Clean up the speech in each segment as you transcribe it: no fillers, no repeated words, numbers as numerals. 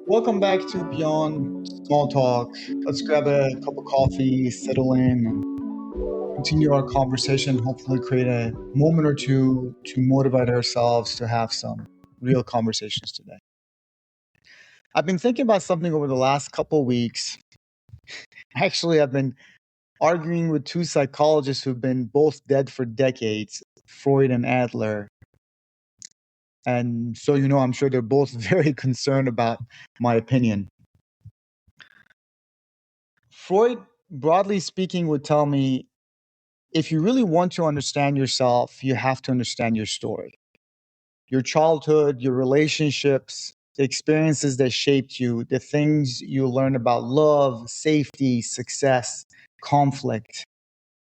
Welcome back to Beyond Small Talk. Let's grab a cup of coffee, settle in, and continue our conversation. Hopefully, create a moment or two to motivate ourselves to have some real conversations today. I've been thinking about something over the last couple weeks. Actually, I've been arguing with two psychologists who've been both dead for decades, Freud and Adler. And so, I'm sure they're both very concerned about my opinion. Freud, broadly speaking, would tell me if you really want to understand yourself, you have to understand your story, your childhood, your relationships, the experiences that shaped you, the things you learned about love, safety, success, conflict,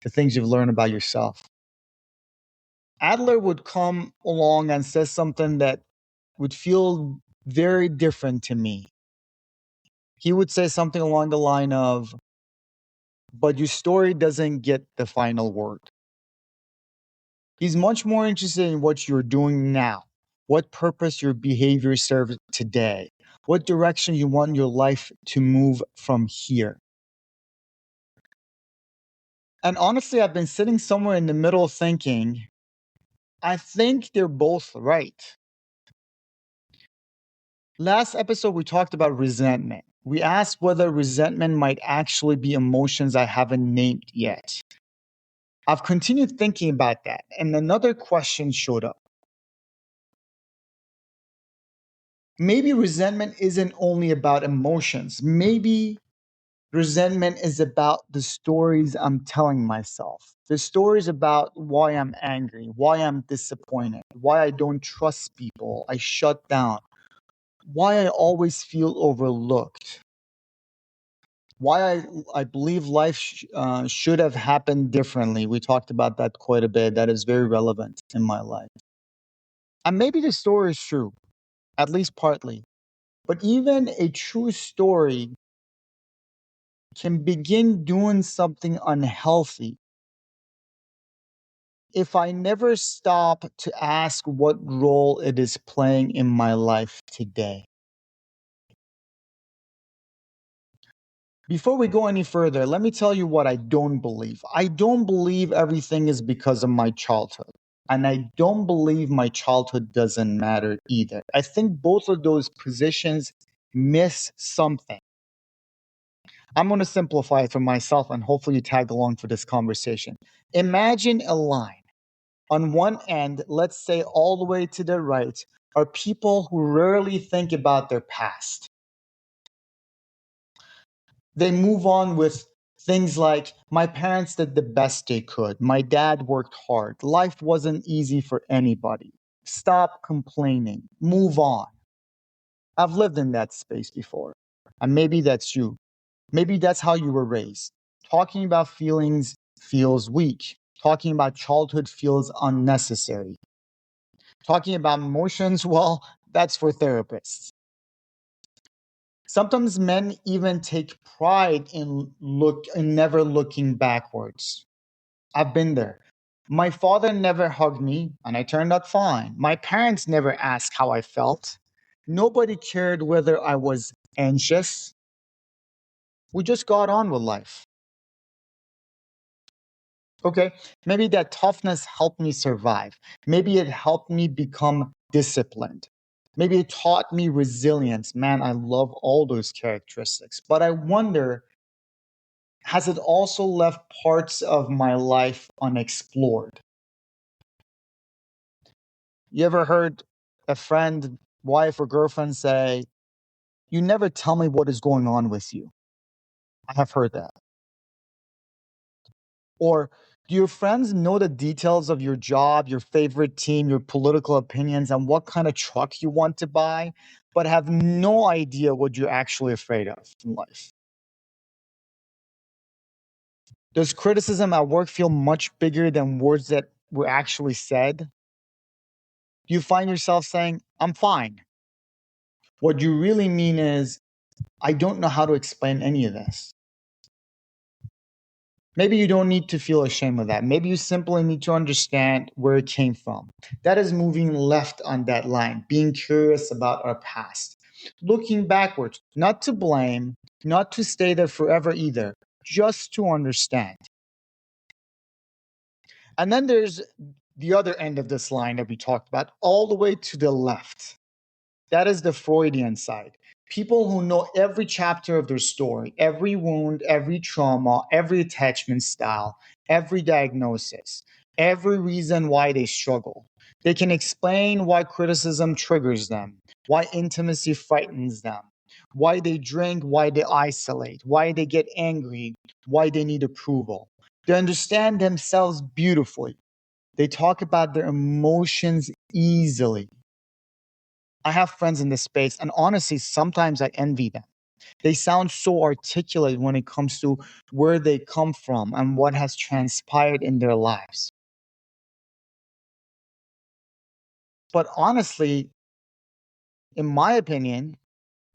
the things you've learned about yourself. Adler would come along and say something that would feel very different to me. He would say something along the line of, but your story doesn't get the final word. He's much more interested in what you're doing now, what purpose your behavior serves today, what direction you want your life to move from here. And honestly, I've been sitting somewhere in the middle thinking, I think they're both right. Last episode, we talked about resentment. We asked whether resentment might actually be emotions I haven't named yet. I've continued thinking about that, and another question showed up. Maybe resentment isn't only about emotions. Maybe resentment is about the stories I'm telling myself, the stories about why I'm angry, why I'm disappointed, why I don't trust people, I shut down, why I always feel overlooked, why I believe life should have happened differently. We talked about that quite a bit. That is very relevant in my life. And maybe the story is true, at least partly. But even a true story can begin doing something unhealthy if I never stop to ask what role it is playing in my life today. Before we go any further, let me tell you what I don't believe. I don't believe everything is because of my childhood. And I don't believe my childhood doesn't matter either. I think both of those positions miss something. I'm going to simplify it for myself and hopefully you tag along for this conversation. Imagine a line. On one end, let's say all the way to the right, are people who rarely think about their past. They move on with things like, my parents did the best they could. My dad worked hard. Life wasn't easy for anybody. Stop complaining. Move on. I've lived in that space before. And maybe that's you. Maybe that's how you were raised. Talking about feelings feels weak. Talking about childhood feels unnecessary. Talking about emotions, well, that's for therapists. Sometimes men even take pride in never looking backwards. I've been there. My father never hugged me and I turned out fine. My parents never asked how I felt. Nobody cared whether I was anxious. We just got on with life. Okay, maybe that toughness helped me survive. Maybe it helped me become disciplined. Maybe it taught me resilience. Man, I love all those characteristics. But I wonder, has it also left parts of my life unexplored? You ever heard a friend, wife, or girlfriend say, you never tell me what is going on with you? I have heard that. Or do your friends know the details of your job, your favorite team, your political opinions, and what kind of truck you want to buy, but have no idea what you're actually afraid of in life? Does criticism at work feel much bigger than words that were actually said? Do you find yourself saying, I'm fine? What you really mean is, I don't know how to explain any of this. Maybe you don't need to feel ashamed of that. Maybe you simply need to understand where it came from. That is moving left on that line, being curious about our past. looking backwards, not to blame, not to stay there forever either, just to understand. And then there's the other end of this line that we talked about, all the way to the left. That is the Freudian side. People who know every chapter of their story, every wound, every trauma, every attachment style, every diagnosis, every reason why they struggle. They can explain why criticism triggers them, why intimacy frightens them, why they drink, why they isolate, why they get angry, why they need approval. They understand themselves beautifully. They talk about their emotions easily. I have friends in this space, and honestly, sometimes I envy them. They sound so articulate when it comes to where they come from and what has transpired in their lives. But honestly, in my opinion,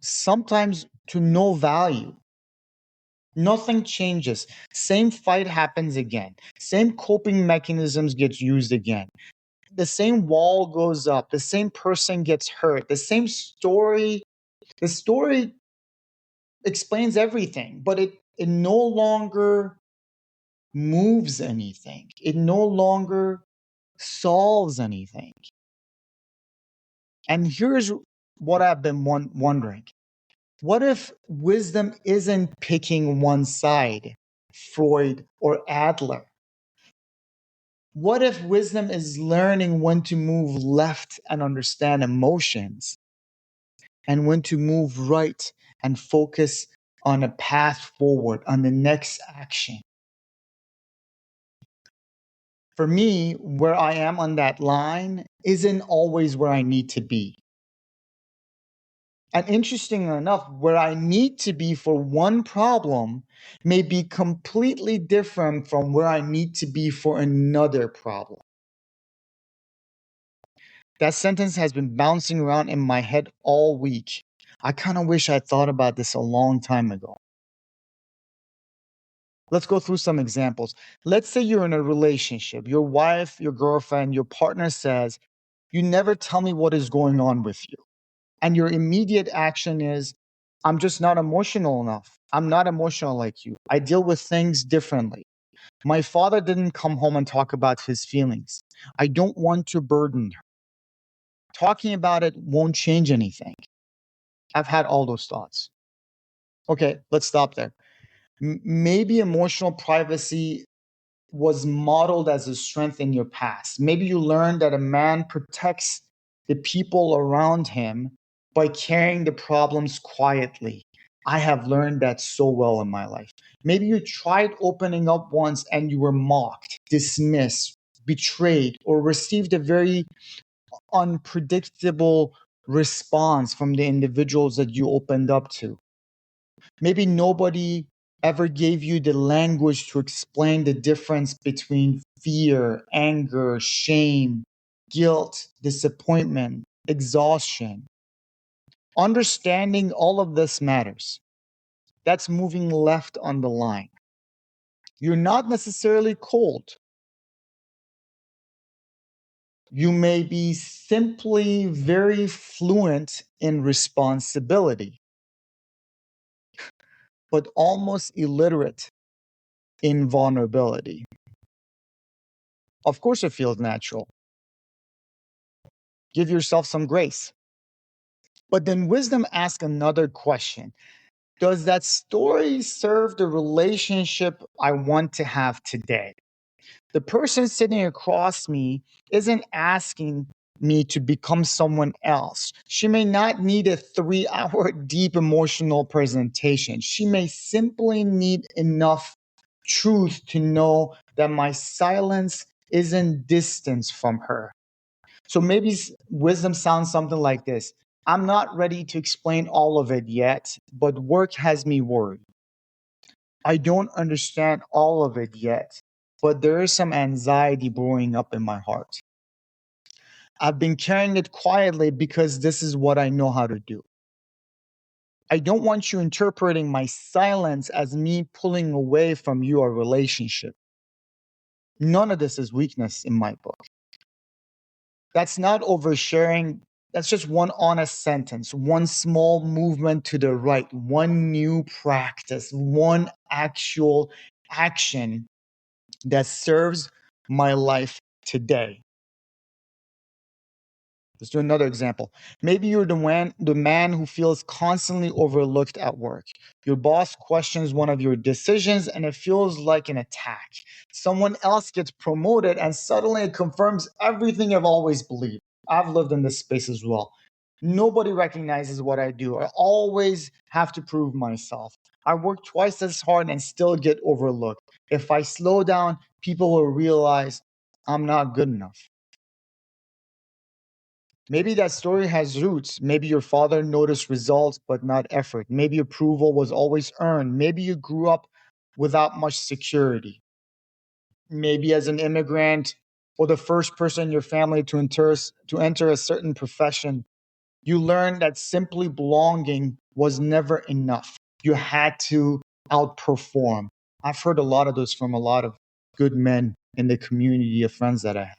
sometimes to no value. Nothing changes. Same fight happens again. Same coping mechanisms gets used again. The same wall goes up. The same person gets hurt. The same story. The story explains everything, but it no longer moves anything. It no longer solves anything. And here's what I've been wondering. What if wisdom isn't picking one side, Freud or Adler? What if wisdom is learning when to move left and understand emotions, and when to move right and focus on a path forward, on the next action? For me, where I am on that line isn't always where I need to be. And interesting enough, where I need to be for one problem may be completely different from where I need to be for another problem. That sentence has been bouncing around in my head all week. I kind of wish I thought about this a long time ago. Let's go through some examples. Let's say you're in a relationship. Your wife, your girlfriend, your partner says, "You never tell me what is going on with you." And your immediate action is, "I'm just not emotional enough. I'm not emotional like you. I deal with things differently. My father didn't come home and talk about his feelings. I don't want to burden her. Talking about it won't change anything." I've had all those thoughts. Okay, let's stop there. Maybe emotional privacy was modeled as a strength in your past. Maybe you learned that a man protects the people around him by carrying the problems quietly. I have learned that so well in my life. Maybe you tried opening up once and you were mocked, dismissed, betrayed, or received a very unpredictable response from the individuals that you opened up to. Maybe nobody ever gave you the language to explain the difference between fear, anger, shame, guilt, disappointment, exhaustion. Understanding all of this matters. That's moving left on the line. You're not necessarily cold. You may be simply very fluent in responsibility, but almost illiterate in vulnerability. Of course, it feels natural. Give yourself some grace. But then wisdom asks another question. Does that story serve the relationship I want to have today? The person sitting across me isn't asking me to become someone else. She may not need a 3 hour deep emotional presentation. She may simply need enough truth to know that my silence isn't distance from her. So maybe wisdom sounds something like this. I'm not ready to explain all of it yet, but work has me worried. I don't understand all of it yet, but there is some anxiety brewing up in my heart. I've been carrying it quietly because this is what I know how to do. I don't want you interpreting my silence as me pulling away from your relationship. None of this is weakness in my book. That's not oversharing. That's just one honest sentence, one small movement to the right, one new practice, one actual action that serves my life today. Let's do another example. Maybe you're the man who feels constantly overlooked at work. Your boss questions one of your decisions and it feels like an attack. Someone else gets promoted and suddenly it confirms everything I've always believed. I've lived in this space as well. Nobody recognizes what I do. I always have to prove myself. I work twice as hard and still get overlooked. If I slow down, people will realize I'm not good enough. Maybe that story has roots. Maybe your father noticed results but not effort. Maybe approval was always earned. Maybe you grew up without much security. Maybe as an immigrant or the first person in your family to enter a certain profession, you learned that simply belonging was never enough. You had to outperform. I've heard a lot of those from a lot of good men in the community of friends that I have.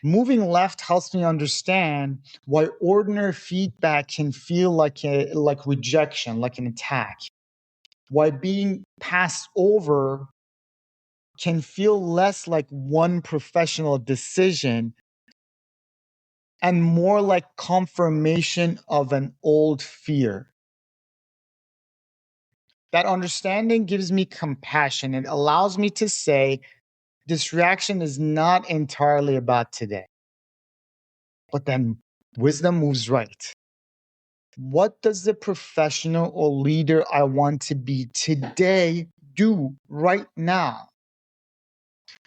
Moving left helps me understand why ordinary feedback can feel like rejection, like an attack. Why being passed over can feel less like one professional decision and more like confirmation of an old fear. That understanding gives me compassion. It allows me to say this reaction is not entirely about today. But then wisdom moves right. What does the professional or leader I want to be today do right now?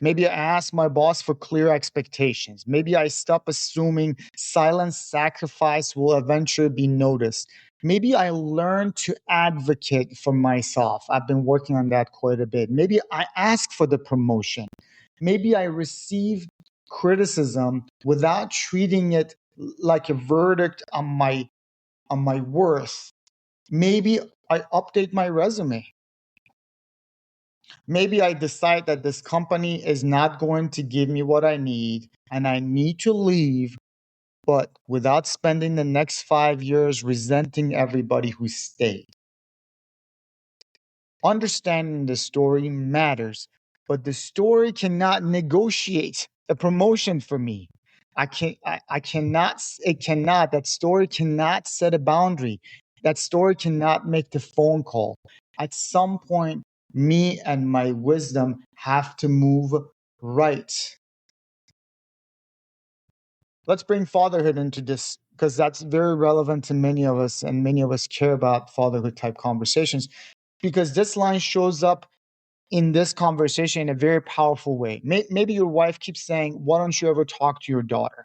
Maybe I ask my boss for clear expectations. Maybe I stop assuming silent sacrifice will eventually be noticed. Maybe I learn to advocate for myself. I've been working on that quite a bit. Maybe I ask for the promotion. Maybe I receive criticism without treating it like a verdict on my worth. Maybe I update my resume. Maybe I decide that this company is not going to give me what I need and I need to leave, but without spending the next 5 years resenting everybody who stayed. Understanding the story matters, but the story cannot negotiate a promotion for me. I cannot, it cannot, that story cannot set a boundary. That story cannot make the phone call. At some point, me and my wisdom have to move right. Let's bring fatherhood into this because that's very relevant to many of us, and many of us care about fatherhood type conversations because this line shows up in this conversation in a very powerful way. Maybe your wife keeps saying, "Why don't you ever talk to your daughter?"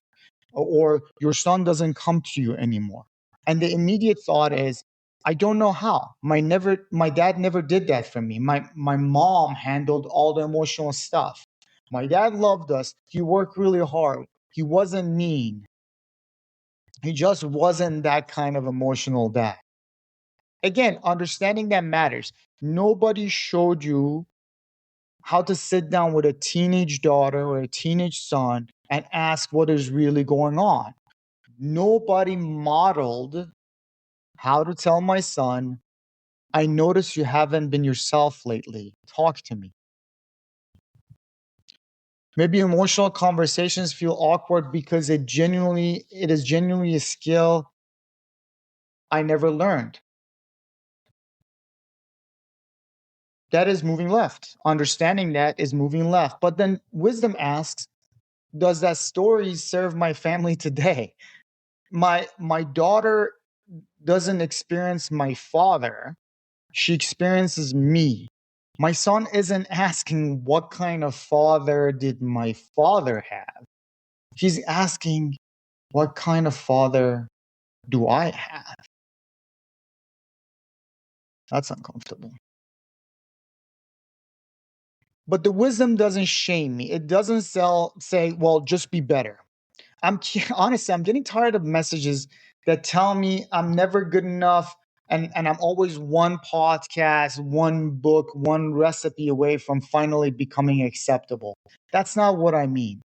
Or your son doesn't come to you anymore. And the immediate thought is, I don't know how. My dad never did that for me. My mom handled all the emotional stuff. My dad loved us. He worked really hard. He wasn't mean. He just wasn't that kind of emotional dad. Again, understanding that matters. Nobody showed you how to sit down with a teenage daughter or a teenage son and ask what is really going on. Nobody modeled how to tell my son, I notice you haven't been yourself lately. Talk to me. Maybe emotional conversations feel awkward because it is genuinely a skill I never learned. That is moving left. Understanding that is moving left. But then wisdom asks, does that story serve my family today? My daughter doesn't experience my father, she experiences me. My son isn't asking what kind of father did my father have. He's asking what kind of father do I have? That's uncomfortable. But the wisdom doesn't shame me. It doesn't say, well, just be better. Honestly, I'm getting tired of messages that tell me I'm never good enough and I'm always one podcast, one book, one recipe away from finally becoming acceptable. That's not what I mean.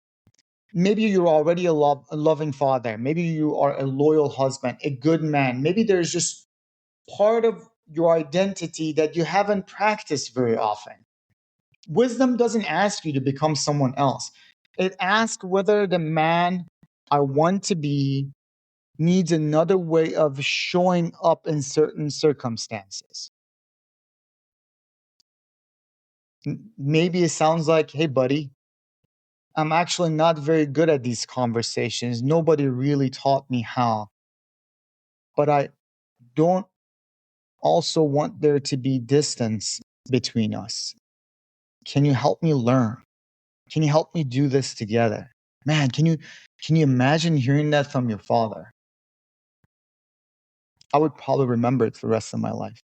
Maybe you're already a loving father. Maybe you are a loyal husband, a good man. Maybe there's just part of your identity that you haven't practiced very often. Wisdom doesn't ask you to become someone else, it asks whether the man I want to be needs another way of showing up in certain circumstances. Maybe it sounds like, hey, buddy, I'm actually not very good at these conversations. Nobody really taught me how, but I don't also want there to be distance between us. Can you help me learn? Can you help me do this together? Man, can you imagine hearing that from your father? I would probably remember it for the rest of my life.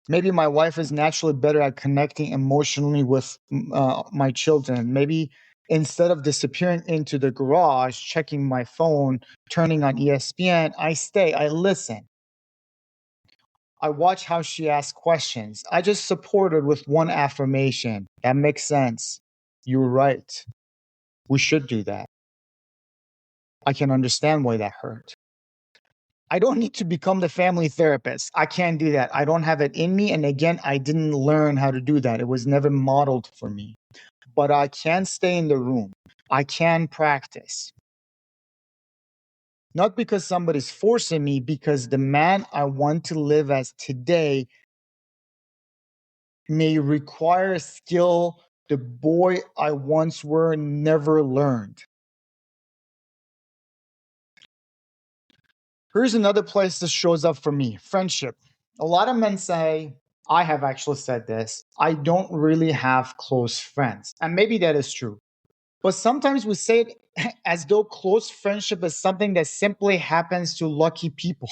Maybe my wife is naturally better at connecting emotionally with my children. Maybe instead of disappearing into the garage, checking my phone, turning on ESPN, I stay, I listen. I watch how she asks questions. I just support her with one affirmation. That makes sense. You're right. We should do that. I can understand why that hurt. I don't need to become the family therapist. I can't do that. I don't have it in me. And again, I didn't learn how to do that. It was never modeled for me. But I can stay in the room. I can practice. Not because somebody's forcing me, because the man I want to live as today may require a skill the boy I once were never learned. Here's another place this shows up for me: friendship. A lot of men say, I have actually said this, I don't really have close friends. And maybe that is true. But sometimes we say it as though close friendship is something that simply happens to lucky people.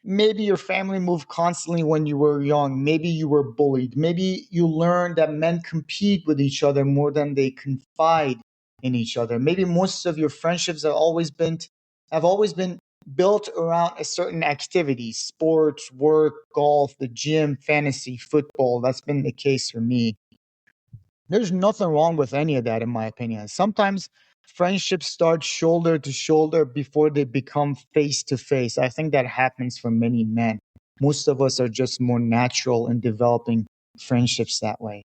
Maybe your family moved constantly when you were young. Maybe you were bullied. Maybe you learned that men compete with each other more than they confide in each other. Maybe most of your friendships have always been built around a certain activity: sports, work, golf, the gym, fantasy, football. That's been the case for me. There's nothing wrong with any of that, in my opinion. Sometimes friendships start shoulder to shoulder before they become face to face. I think that happens for many men. Most of us are just more natural in developing friendships that way.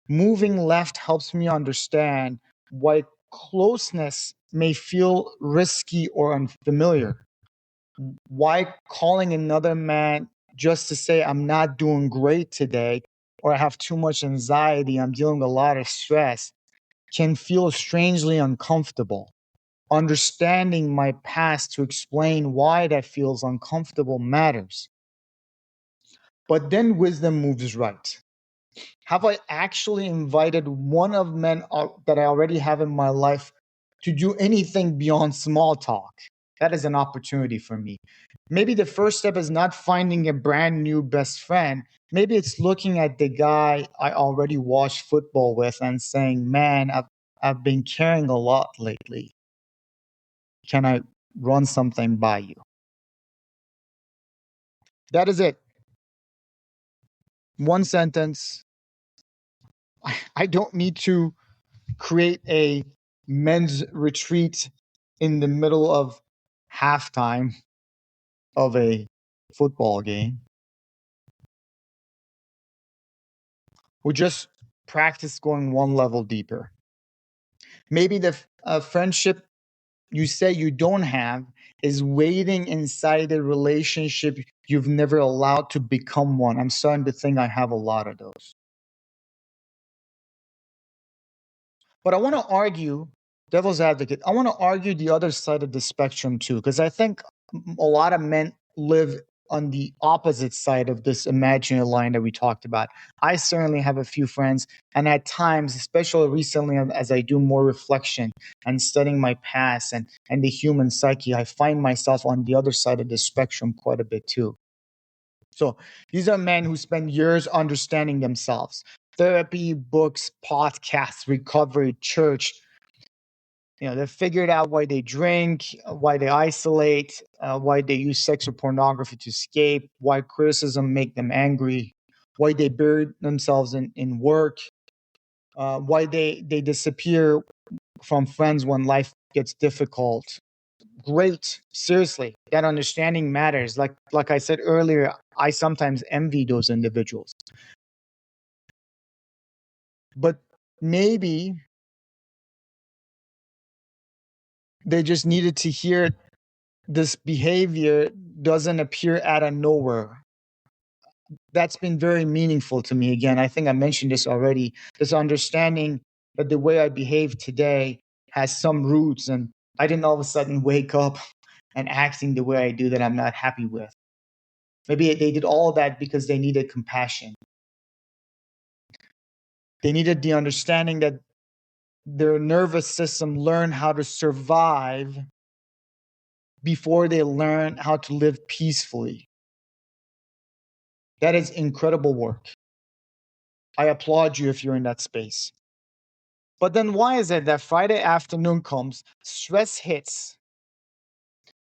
Moving left helps me understand why closeness may feel risky or unfamiliar. Why calling another man just to say, I'm not doing great today, or I have too much anxiety, I'm dealing with a lot of stress, can feel strangely uncomfortable. Understanding my past to explain why that feels uncomfortable matters. But then wisdom moves right. Have I actually invited one of men that I already have in my life to do anything beyond small talk? That is an opportunity for me. Maybe the first step is not finding a brand new best friend. Maybe it's looking at the guy I already watched football with and saying, man, I've been caring a lot lately. Can I run something by you? That is it. One sentence. I don't need to create a men's retreat in the middle of halftime of a football game. We just practice going one level deeper. Maybe the friendship you say you don't have is waiting inside a relationship you've never allowed to become one. I'm starting to think I have a lot of those. But I want to argue, devil's advocate, I want to argue the other side of the spectrum too, because I think a lot of men live on the opposite side of this imaginary line that we talked about. I certainly have a few friends, and at times, especially recently, as I do more reflection and studying my past and the human psyche, I find myself on the other side of the spectrum quite a bit too. So these are men who spend years understanding themselves. Therapy, books, podcasts, recovery, church. They figured out why they drink, why they isolate, why they use sex or pornography to escape, why criticism make them angry, why they bury themselves in work, why they disappear from friends when life gets difficult. Great, seriously, that understanding matters. Like I said earlier, I sometimes envy those individuals. But maybe they just needed to hear this behavior doesn't appear out of nowhere. That's been very meaningful to me. Again, I think I mentioned this already. This understanding that the way I behave today has some roots, and I didn't all of a sudden wake up and acting the way I do that I'm not happy with. Maybe they did all of that because they needed compassion. They needed the understanding that their nervous system learned how to survive before they learn how to live peacefully. That is incredible work. I applaud you if you're in that space. But then why is it that Friday afternoon comes, stress hits?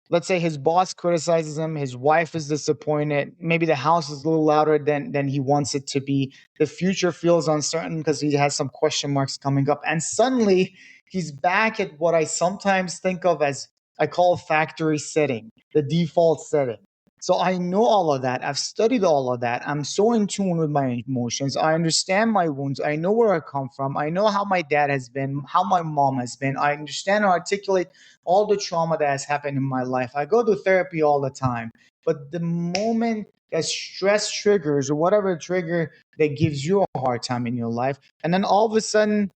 Let's say his boss criticizes him, his wife is disappointed, maybe the house is a little louder than he wants it to be. The future feels uncertain because he has some question marks coming up. And suddenly he's back at what I sometimes think of as I call factory setting, the default setting. So I know all of that. I've studied all of that. I'm so in tune with my emotions. I understand my wounds. I know where I come from. I know how my dad has been, how my mom has been. I understand and articulate all the trauma that has happened in my life. I go to therapy all the time. But the moment that stress triggers or whatever trigger that gives you a hard time in your life, and then all of a sudden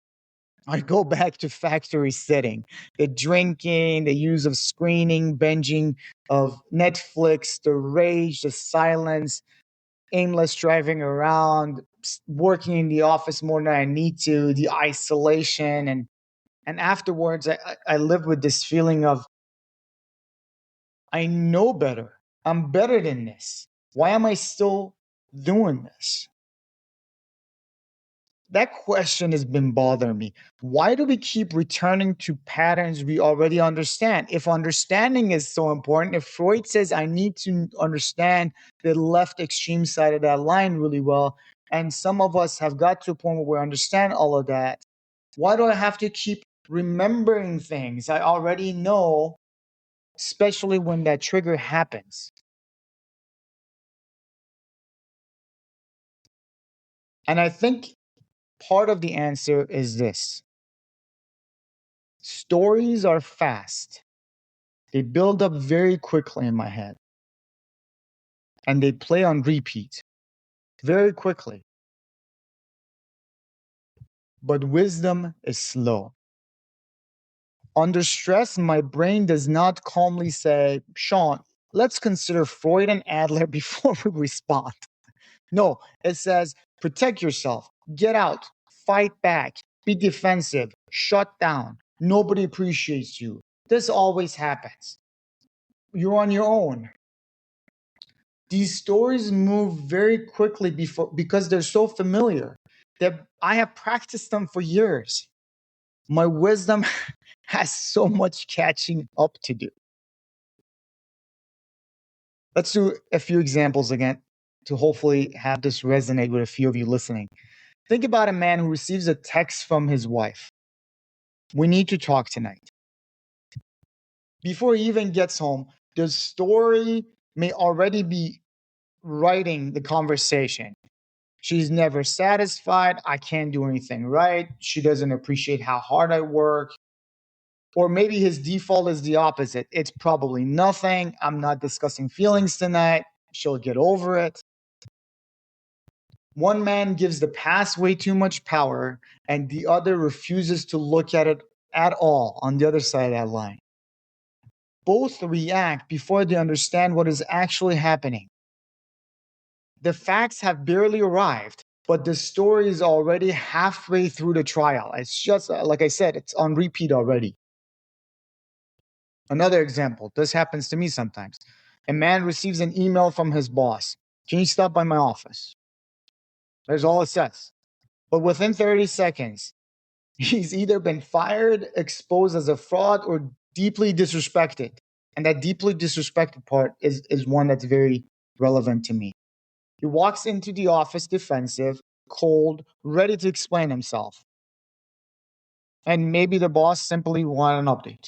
I go back to factory setting, the drinking, the use of screening, binging of Netflix, the rage, the silence, aimless driving around, working in the office more than I need to, the isolation. And afterwards, I live with this feeling of, I know better. I'm better than this. Why am I still doing this? That question has been bothering me. Why do we keep returning to patterns we already understand? If understanding is so important, if Freud says I need to understand the left extreme side of that line really well, and some of us have got to a point where we understand all of that, why do I have to keep remembering things I already know, especially when that trigger happens? And I think part of the answer is this: stories are fast. They build up very quickly in my head and they play on repeat very quickly. But wisdom is slow. Under stress, my brain does not calmly say, Sean, let's consider Freud and Adler before we respond. No, it says, protect yourself, get out, fight back, be defensive, shut down. Nobody appreciates you. This always happens. You're on your own. These stories move very quickly because they're so familiar that I have practiced them for years. My wisdom has so much catching up to do. Let's do a few examples again to hopefully have this resonate with a few of you listening. Think about a man who receives a text from his wife. We need to talk tonight. Before he even gets home, the story may already be writing the conversation. She's never satisfied. I can't do anything right. She doesn't appreciate how hard I work. Or maybe his default is the opposite. It's probably nothing. I'm not discussing feelings tonight. She'll get over it. One man gives the past way too much power, and the other refuses to look at it at all on the other side of that line. Both react before they understand what is actually happening. The facts have barely arrived, but the story is already halfway through the trial. It's just, like I said, it's on repeat already. Another example, this happens to me sometimes. A man receives an email from his boss. Can you stop by my office? There's all it says. But within 30 seconds, he's either been fired, exposed as a fraud, or deeply disrespected. And that deeply disrespected part is one that's very relevant to me. He walks into the office defensive, cold, ready to explain himself. And maybe the boss simply wanted an update.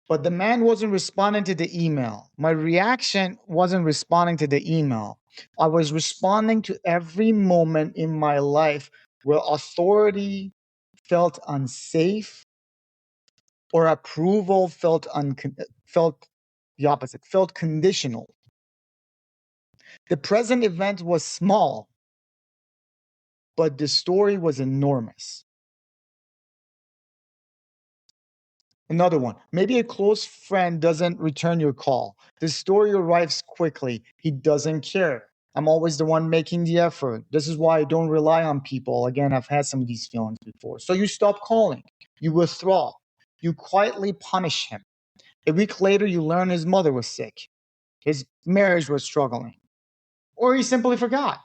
But the man wasn't responding to the email. My reaction wasn't responding to the email. I was responding to every moment in my life where authority felt unsafe or approval felt the opposite, felt conditional. The present event was small, but the story was enormous. Another one. Maybe a close friend doesn't return your call. The story arrives quickly. He doesn't care. I'm always the one making the effort. This is why I don't rely on people. Again, I've had some of these feelings before. So you stop calling. You withdraw. You quietly punish him. A week later, you learn his mother was sick. His marriage was struggling. Or he simply forgot.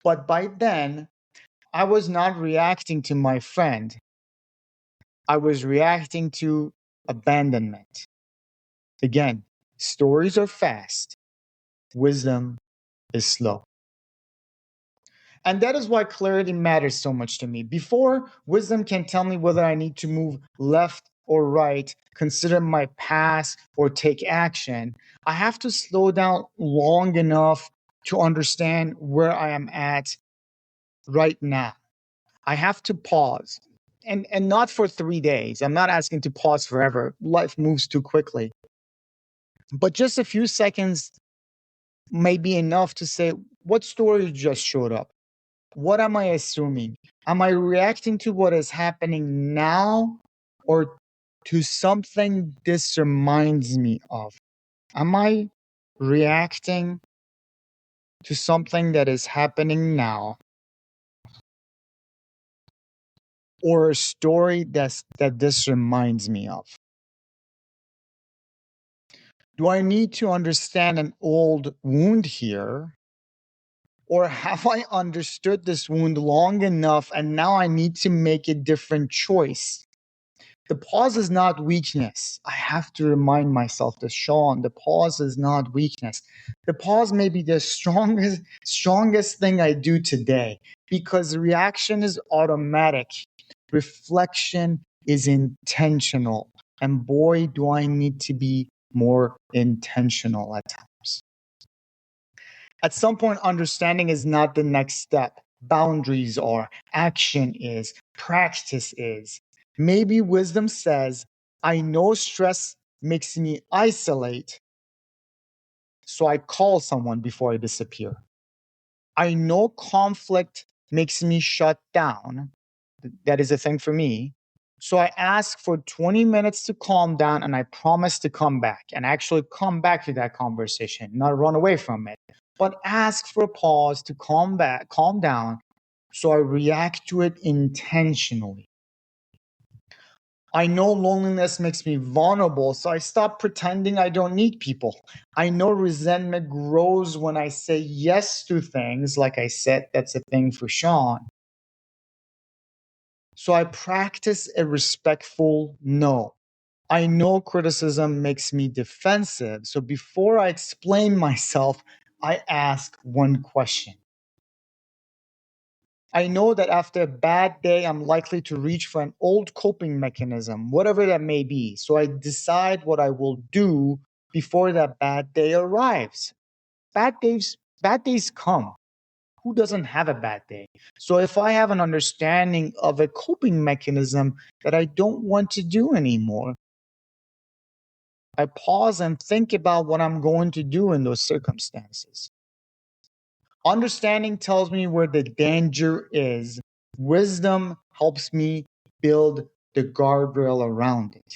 But by then, I was not reacting to my friend. I was reacting to abandonment. Again, stories are fast, wisdom is slow. And that is why clarity matters so much to me. Before wisdom can tell me whether I need to move left or right, consider my past, or take action, I have to slow down long enough to understand where I am at right now. I have to pause. And not for 3 days. I'm not asking to pause forever. Life moves too quickly. But just a few seconds may be enough to say, what story just showed up? What am I assuming? Am I reacting to what is happening now or to something this reminds me of? Am I reacting to something that is happening now or a story that this reminds me of? Do I need to understand an old wound here? Or have I understood this wound long enough and now I need to make a different choice? The pause is not weakness. I have to remind myself this, Sean. The pause is not weakness. The pause may be the strongest thing I do today because reaction is automatic. Reflection is intentional. And boy, do I need to be more intentional at times. At some point, understanding is not the next step. Boundaries are, action is, practice is. Maybe wisdom says, I know stress makes me isolate, so I call someone before I disappear. I know conflict makes me shut down. That is a thing for me. So I ask for 20 minutes to calm down and I promise to come back and actually come back to that conversation, not run away from it, but ask for a pause to calm down so I react to it intentionally. I know loneliness makes me vulnerable, so I stop pretending I don't need people. I know resentment grows when I say yes to things, like I said, that's a thing for Sean. So I practice a respectful no. I know criticism makes me defensive, so before I explain myself, I ask one question. I know that after a bad day, I'm likely to reach for an old coping mechanism, whatever that may be. So I decide what I will do before that bad day arrives. Bad days come. Who doesn't have a bad day? So if I have an understanding of a coping mechanism that I don't want to do anymore, I pause and think about what I'm going to do in those circumstances. Understanding tells me where the danger is. Wisdom helps me build the guardrail around it.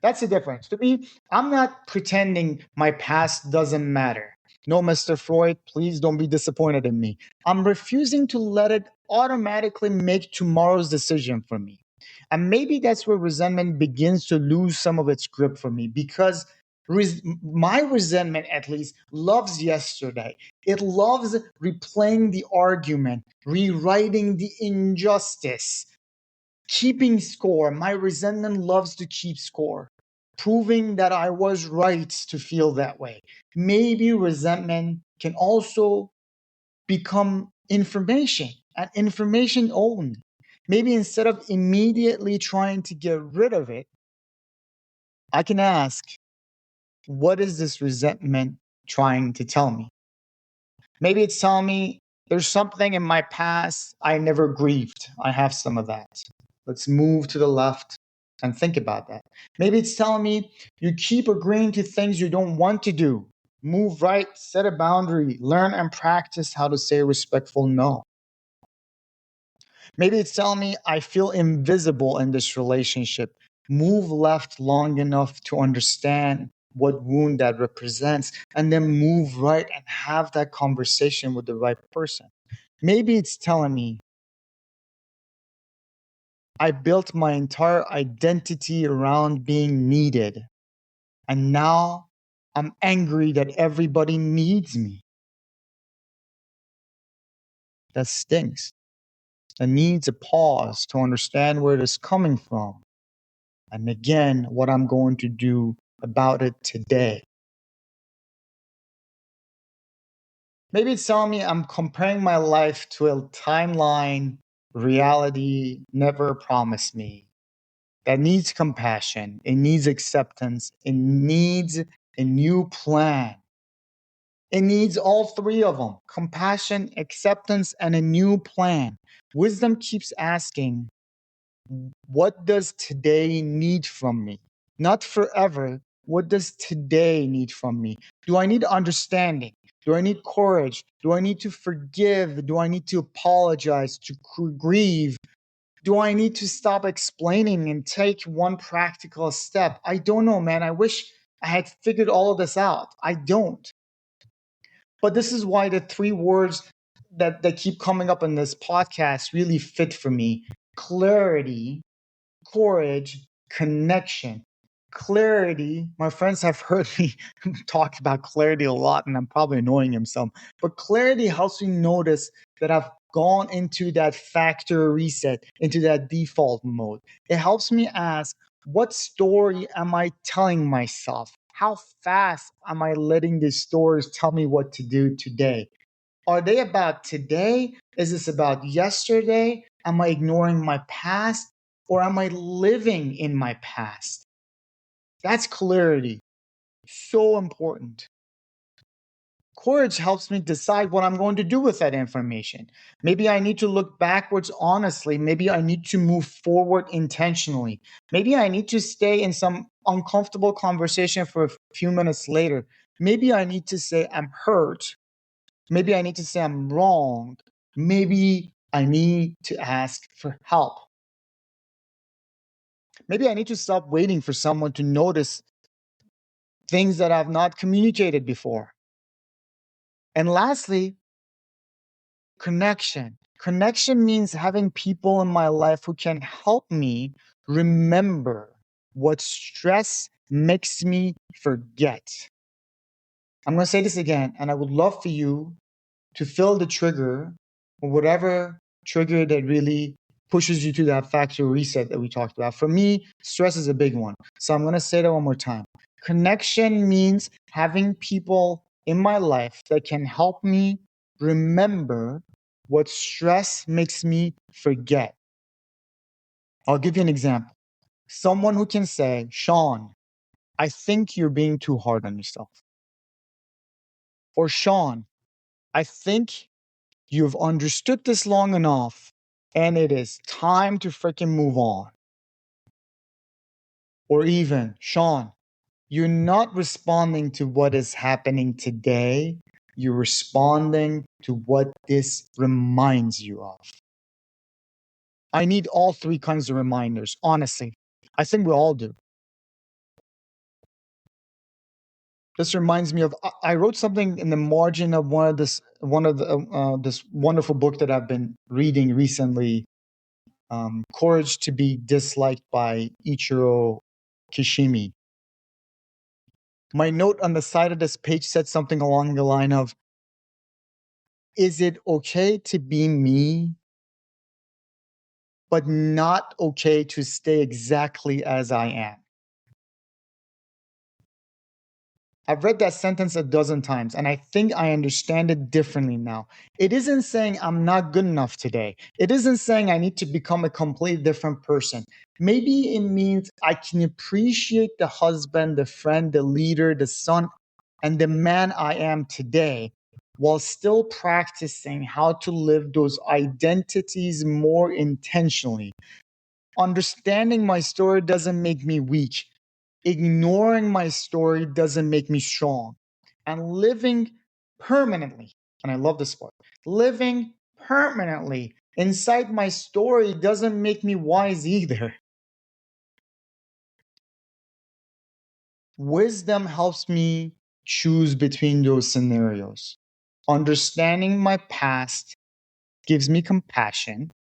That's the difference. To me, I'm not pretending my past doesn't matter. No, Mr. Freud, please don't be disappointed in me. I'm refusing to let it automatically make tomorrow's decision for me. And maybe that's where resentment begins to lose some of its grip for me because my resentment, at least, loves yesterday. It loves replaying the argument, rewriting the injustice, keeping score. My resentment loves to keep score, proving that I was right to feel that way. Maybe resentment can also become information. and information only. Maybe instead of immediately trying to get rid of it, I can ask, what is this resentment trying to tell me? Maybe it's telling me there's something in my past I never grieved. I have some of that. Let's move to the left and think about that. Maybe it's telling me you keep agreeing to things you don't want to do. Move right, set a boundary, learn and practice how to say a respectful no. Maybe it's telling me I feel invisible in this relationship. Move left long enough to understand what wound that represents, and then move right and have that conversation with the right person. Maybe it's telling me I built my entire identity around being needed, and now I'm angry that everybody needs me. That stinks. That needs a pause to understand where it is coming from. And again, what I'm going to do about it today. Maybe it's telling me I'm comparing my life to a timeline reality never promised me that needs compassion, it needs acceptance, it needs a new plan. It needs all three of them: compassion, acceptance, and a new plan. Wisdom keeps asking, what does today need from me? Not forever. What does today need from me? Do I need understanding? Do I need courage? Do I need to forgive? Do I need to apologize, to grieve? Do I need to stop explaining and take one practical step? I don't know, man. I wish I had figured all of this out. I don't. But this is why the three words that keep coming up in this podcast really fit for me: clarity, courage, connection. Clarity, my friends have heard me talk about clarity a lot, and I'm probably annoying him some. But clarity helps me notice that I've gone into that factory reset, into that default mode. It helps me ask, what story am I telling myself? How fast am I letting these stories tell me what to do today? Are they about today? Is this about yesterday? Am I ignoring my past? Or am I living in my past? That's clarity. So important. Courage helps me decide what I'm going to do with that information. Maybe I need to look backwards honestly. Maybe I need to move forward intentionally. Maybe I need to stay in some uncomfortable conversation for a few minutes later. Maybe I need to say I'm hurt. Maybe I need to say I'm wrong. Maybe I need to ask for help. Maybe I need to stop waiting for someone to notice things that I've not communicated before. And lastly, connection. Connection means having people in my life who can help me remember what stress makes me forget. I'm going to say this again, and I would love for you to fill the trigger, or whatever trigger that really pushes you to that factory reset that we talked about. For me, stress is a big one. So I'm going to say that one more time. Connection means having people in my life that can help me remember what stress makes me forget. I'll give you an example. Someone who can say, Sean, I think you're being too hard on yourself. Or Sean, I think you've understood this long enough, and it is time to freaking move on. Or even, Sean, you're not responding to what is happening today. You're responding to what this reminds you of. I need all three kinds of reminders, honestly. I think we all do. This reminds me of I wrote something in the margin of this wonderful book that I've been reading recently, Courage to be Disliked by Ichiro Kishimi. My note on the side of this page said something along the line of, is it okay to be me, but not okay to stay exactly as I am? I've read that sentence a dozen times, and I think I understand it differently now. It isn't saying I'm not good enough today. It isn't saying I need to become a completely different person. Maybe it means I can appreciate the husband, the friend, the leader, the son, and the man I am today, while still practicing how to live those identities more intentionally. Understanding my story doesn't make me weak. Ignoring my story doesn't make me strong. And living permanently, and I love this part, living permanently inside my story doesn't make me wise either. Wisdom helps me choose between those scenarios. Understanding my past gives me compassion.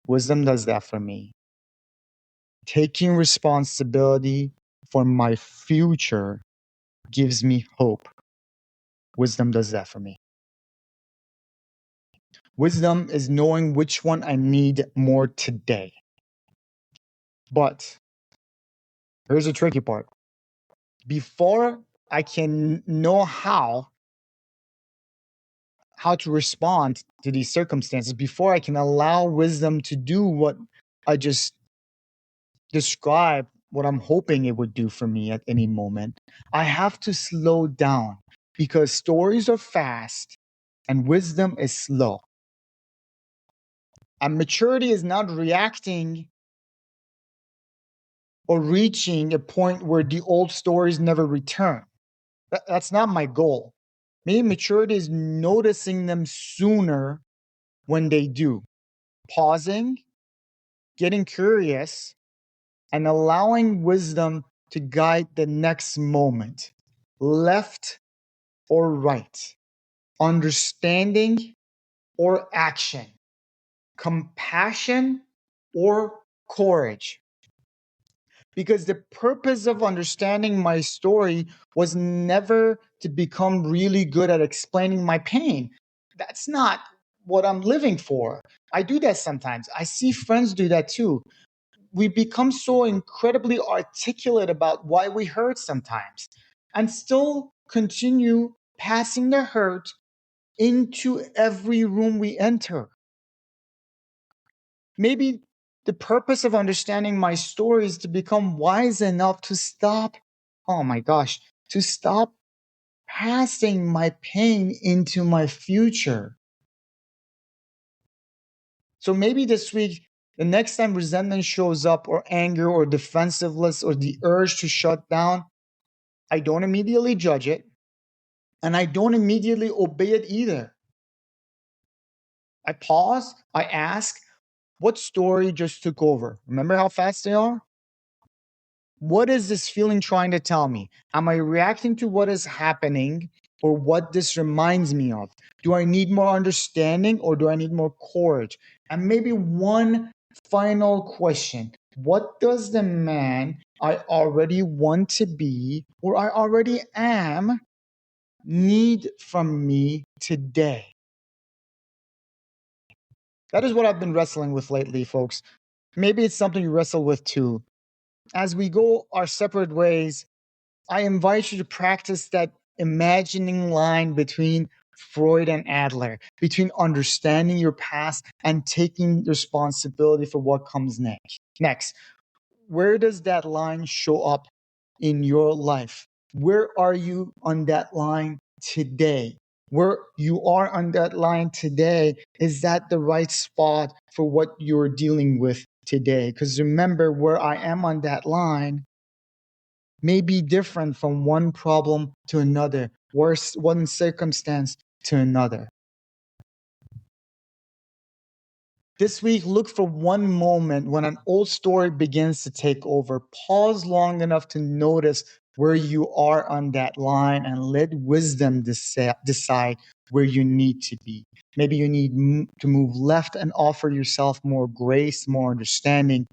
Wisdom does that for me. Taking responsibility for my future gives me hope. Wisdom does that for me. Wisdom is knowing which one I need more today. But here's the tricky part. Before I can know how to respond to these circumstances, before I can allow wisdom to do what I just described, what I'm hoping it would do for me at any moment, I have to slow down because stories are fast and wisdom is slow. And maturity is not reacting or reaching a point where the old stories never return. That's not my goal. Maybe maturity is noticing them sooner when they do, pausing, getting curious, and allowing wisdom to guide the next moment, left or right, understanding or action, compassion or courage. Because the purpose of understanding my story was never to become really good at explaining my pain. That's not what I'm living for. I do that sometimes. I see friends do that too. We become so incredibly articulate about why we hurt sometimes and still continue passing the hurt into every room we enter. Maybe the purpose of understanding my story is to become wise enough to stop, oh my gosh, to stop passing my pain into my future. So maybe this week, the next time resentment shows up, or anger, or defensiveness, or the urge to shut down, I don't immediately judge it, and I don't immediately obey it either. I pause, I ask, what story just took over? Remember how fast they are? What is this feeling trying to tell me? Am I reacting to what is happening or what this reminds me of? Do I need more understanding or do I need more courage? And maybe one final question. What does the man I already want to be or I already am need from me today? That is what I've been wrestling with lately, folks. Maybe it's something you wrestle with too. As we go our separate ways, I invite you to practice that imagining line between Freud and Adler, between understanding your past and taking responsibility for what comes next. Next, where does that line show up in your life? Where are you on that line today? Where you are on that line today, is that the right spot for what you're dealing with today? Because remember, where I am on that line may be different from one problem to another, worse, one circumstance to another. This week, look for one moment when an old story begins to take over. Pause long enough to notice where you are on that line and let wisdom decide where you need to be. Maybe you need to move left and offer yourself more grace, more understanding.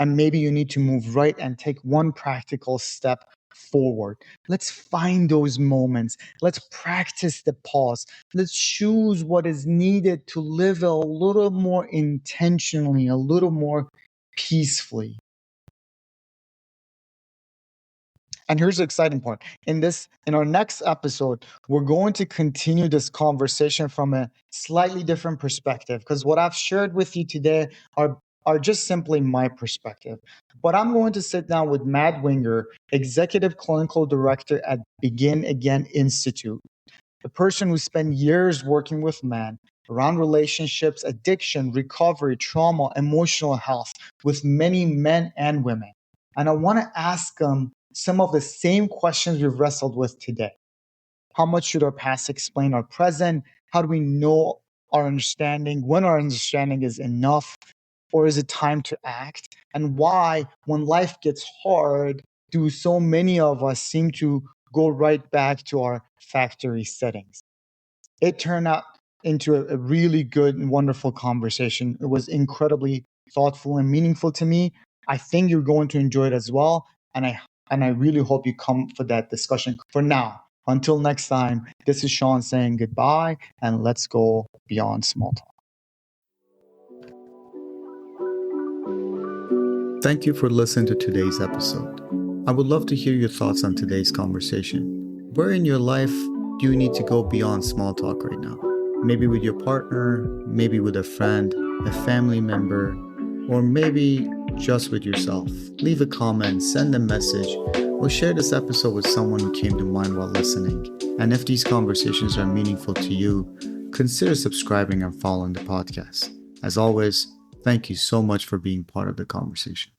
And maybe you need to move right and take one practical step forward. Let's find those moments. Let's practice the pause. Let's choose what is needed to live a little more intentionally, a little more peacefully. And here's the exciting part. In our next episode, we're going to continue this conversation from a slightly different perspective, because what I've shared with you today are just simply my perspective. But I'm going to sit down with Matt Winger, Executive Clinical Director at Begin Again Institute, the person who spent years working with men around relationships, addiction, recovery, trauma, emotional health with many men and women. And I want to ask them some of the same questions we've wrestled with today. How much should our past explain our present? How do we know our understanding? When our understanding is enough? Or is it time to act? And why, when life gets hard, do so many of us seem to go right back to our factory settings? It turned out into a really good and wonderful conversation. It was incredibly thoughtful and meaningful to me. I think you're going to enjoy it as well. And I really hope you come for that discussion. For now, until next time, this is Sean saying goodbye, and let's go beyond small talk. Thank you for listening to today's episode. I would love to hear your thoughts on today's conversation. Where in your life do you need to go beyond small talk right now? Maybe with your partner, maybe with a friend, a family member, or maybe just with yourself. Leave a comment, send a message, or share this episode with someone who came to mind while listening. And if these conversations are meaningful to you, consider subscribing and following the podcast. As always, thank you so much for being part of the conversation.